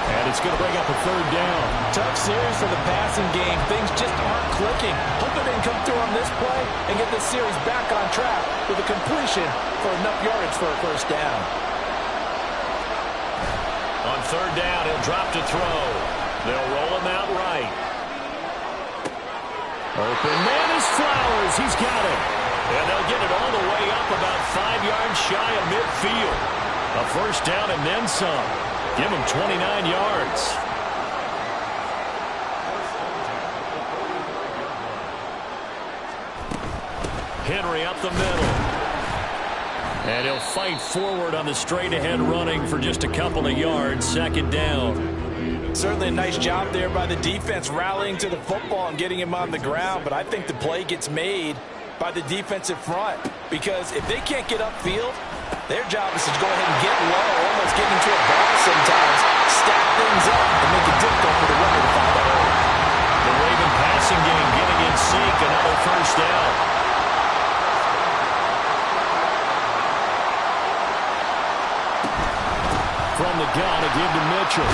[SPEAKER 1] And it's going to bring up a 3rd down.
[SPEAKER 3] Tough series for the passing game. Things just aren't clicking. Hoping they can come through on this play and get this series back on track with a completion for enough yardage for a 1st down.
[SPEAKER 1] On 3rd down, he'll drop to throw. They'll roll him out right. Open man is Flowers. He's got it. And they'll get it all the way up about 5 yards shy of midfield. A 1st down and then some. Give him 29 yards. Henry up the middle. And he'll fight forward on the straight-ahead running for just a couple of yards. 2nd down.
[SPEAKER 3] Certainly a nice job there by the defense rallying to the football and getting him on the ground. But I think the play gets made by the defensive front. Because if they can't get upfield, their job is to go ahead and get low, almost get into a ball sometimes, stack things up, and make it difficult for the runner to find that hole.
[SPEAKER 1] The Raven passing game getting in sync, another 1st down. From the gun, a give to Mitchell.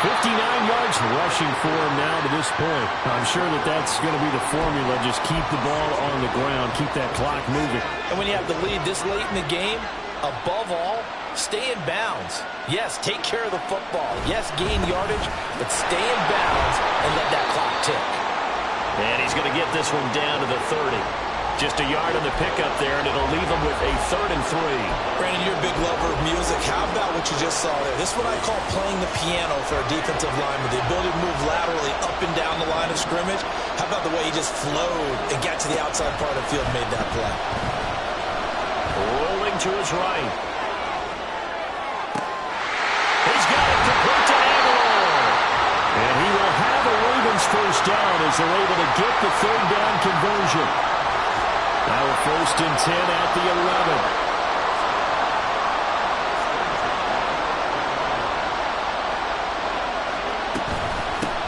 [SPEAKER 1] 59 yards rushing for him now to this point. I'm sure that that's going to be the formula. Just keep the ball on the ground. Keep that clock moving.
[SPEAKER 3] And when you have the lead this late in the game, above all, stay in bounds. Yes, take care of the football. Yes, gain yardage, but stay in bounds and let that clock tick.
[SPEAKER 1] And he's going to get this one down to the 30. Just a yard on the pickup there, and it'll leave him with a 3rd and 3.
[SPEAKER 2] Brandon, you're a big lover of music. How about what you just saw there? This is what I call playing the piano for a defensive lineman, the ability to move laterally up and down the line of scrimmage. How about the way he just flowed and got to the outside part of the field and made that play?
[SPEAKER 1] Rolling to his right. He's got it complete to Aguilar. And he will have a Ravens 1st down as they're able to get the 3rd down conversion. Now a 1st and 10 at the 11.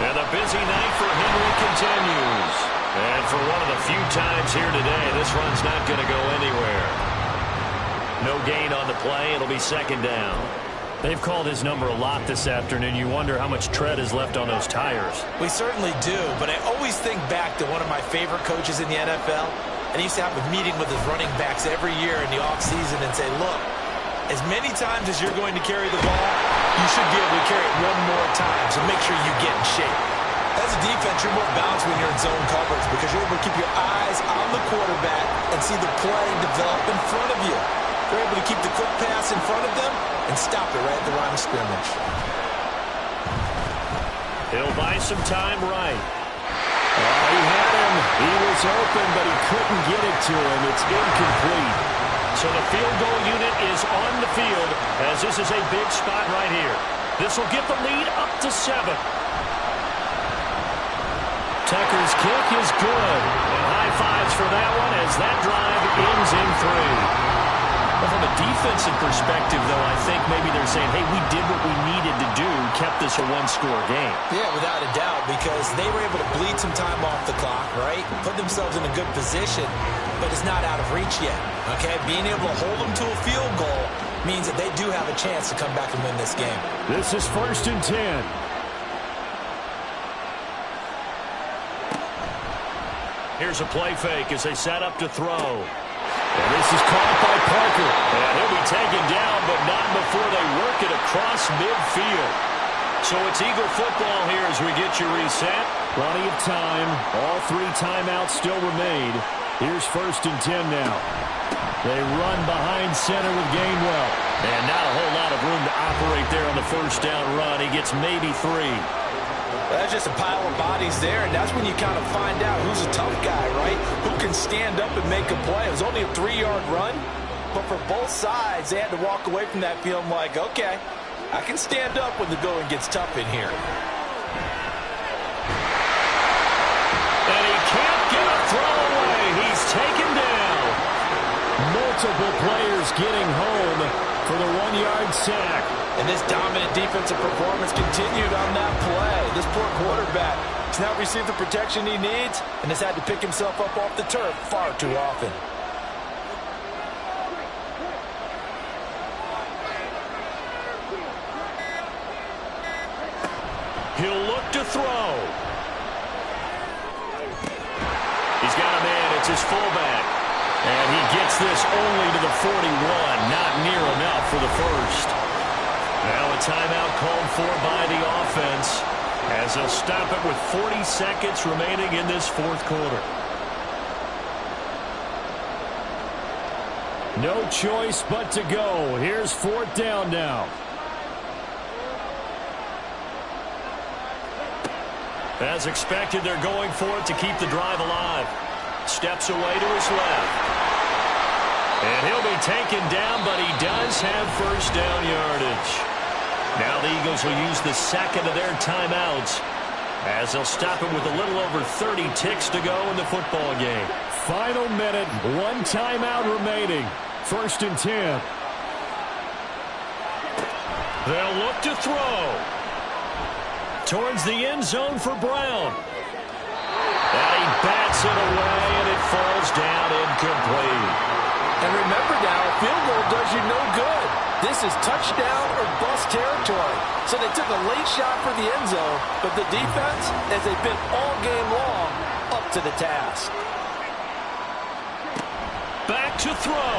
[SPEAKER 1] And a busy night for Henry continues. And for one of the few times here today, this run's not going to go anywhere. No gain on the play. It'll be 2nd down. They've called his number a lot this afternoon. You wonder how much tread is left on those tires.
[SPEAKER 2] We certainly do, but I always think back to one of my favorite coaches in the NFL. And he used to have a meeting with his running backs every year in the offseason and say, look, as many times as you're going to carry the ball, you should be able to carry it one more time, so make sure you get in shape. As a defense, you're more balanced when you're in zone coverage because you're able to keep your eyes on the quarterback and see the play develop in front of you. You're able to keep the quick pass in front of them and stop it right at the line of scrimmage.
[SPEAKER 1] He'll buy some time right. Oh, he had him. He was open, but he couldn't get it to him. It's incomplete. So the field goal unit is on the field as this is a big spot right here. This will get the lead up to 7. Tucker's kick is good. And high fives for that one as that drive ends in 3. Well, from a defensive perspective, though, I think maybe they're saying, hey, we did what we needed to do, kept this a one-score game.
[SPEAKER 2] Yeah, without a doubt, because they were able to bleed some time off the clock, right? Put themselves in a good position, but it's not out of reach yet, okay? Being able to hold them to a field goal means that they do have a chance to come back and win this game.
[SPEAKER 1] This is 1st and 10. Here's a play fake as they set up to throw. And this is caught by Parker. And he'll be taken down, but not before they work it across midfield. So it's Eagle football here as we get you reset. Plenty of time. All 3 timeouts still remain. Here's 1st and 10 now. They run behind center with Gainwell. And not a whole lot of room to operate there on the 1st down run. He gets maybe 3.
[SPEAKER 3] That's just a pile of bodies there, and that's when you kind of find out who's a tough guy, right? Who can stand up and make a play. It was only a 3-yard run, but for both sides, they had to walk away from that feeling like, okay, I can stand up when the going gets tough in here.
[SPEAKER 1] And he can't get a throw away. He's taken down. Multiple players getting home for the 1-yard sack.
[SPEAKER 3] And this dominant defensive performance continued on that play. This poor quarterback has not received the protection he needs and has had to pick himself up off the turf far too often.
[SPEAKER 1] He'll look to throw. He's got a man. It's his fullback. And he gets this only to the 41. Not near enough for the 1st. Now a timeout called for by the offense as they'll stop it with 40 seconds remaining in this 4th quarter. No choice but to go. Here's 4th down now. As expected, they're going for it to keep the drive alive. Steps away to his left. And he'll be taken down, but he does have 1st down yardage. Now the Eagles will use the 2nd of their timeouts as they'll stop it with a little over 30 ticks to go in the football game. Final minute, 1 timeout remaining. 1st and 10. They'll look to throw. Towards the end zone for Brown. And he bats it away, and it falls down incomplete.
[SPEAKER 3] And remember now, a field goal does you no good. This is touchdown or bust territory. So they took a late shot for the end zone, but the defense, as they've been all game long, up to the task.
[SPEAKER 1] Back to throw.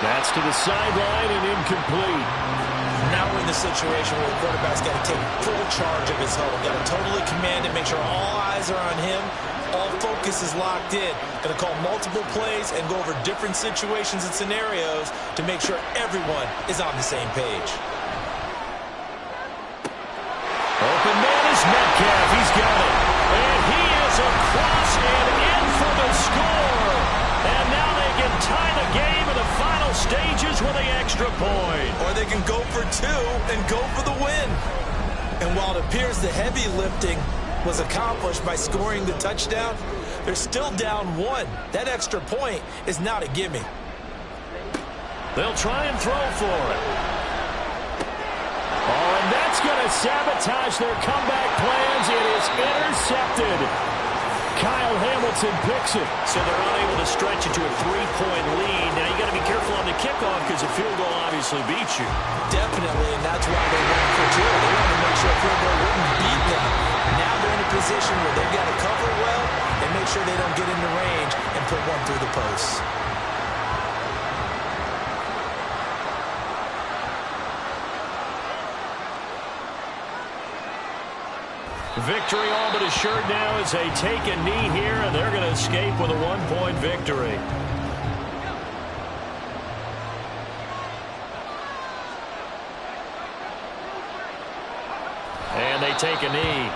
[SPEAKER 1] That's to the sideline and incomplete.
[SPEAKER 2] Now we're in the situation where the quarterback's got to take full charge of his huddle. Got to totally command it, make sure all eyes are on him. All focus is locked in. Going to call multiple plays and go over different situations and scenarios to make sure everyone is on the same page.
[SPEAKER 1] Open man is Metcalf. He's got it. And he is across and in for the score. And now they can tie the game in the final stages with the extra point.
[SPEAKER 2] Or they can go for 2 and go for the win. And while it appears the heavy lifting was accomplished by scoring the touchdown, they're still down 1. That extra point is not a gimme.
[SPEAKER 1] They'll try and throw for it. Oh, and that's going to sabotage their comeback plans. It is intercepted. Kyle Hamilton picks it. So they're unable to stretch it to a 3-point lead. Now you got to be careful on the kickoff because a field goal obviously beats you.
[SPEAKER 2] Definitely, and that's why they went for 2. They wanted to make sure a field goal wouldn't beat them. Now they're in a position where they've got to cover well and make sure they don't get into range and put one through the posts.
[SPEAKER 1] Victory all but assured now as they take a knee here, and they're going to escape with a 1-point victory. And they take a knee.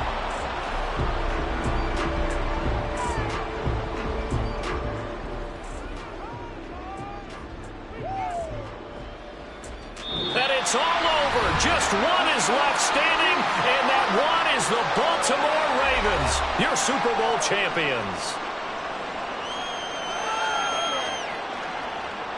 [SPEAKER 1] And it's all over. Just one is left standing, and that one is your Super Bowl champions.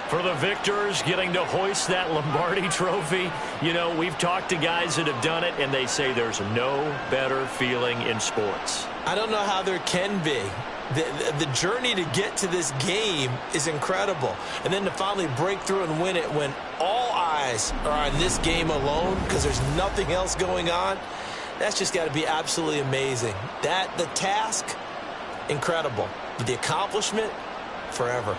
[SPEAKER 1] For the victors getting to hoist that Lombardi trophy, you know, we've talked to guys that have done it, and they say there's no better feeling in sports.
[SPEAKER 2] I don't know how there can be. The journey to get to this game is incredible. And then to finally break through and win it when all eyes are on this game alone because there's nothing else going on, that's just got to be absolutely amazing. The task, incredible. But the accomplishment, forever.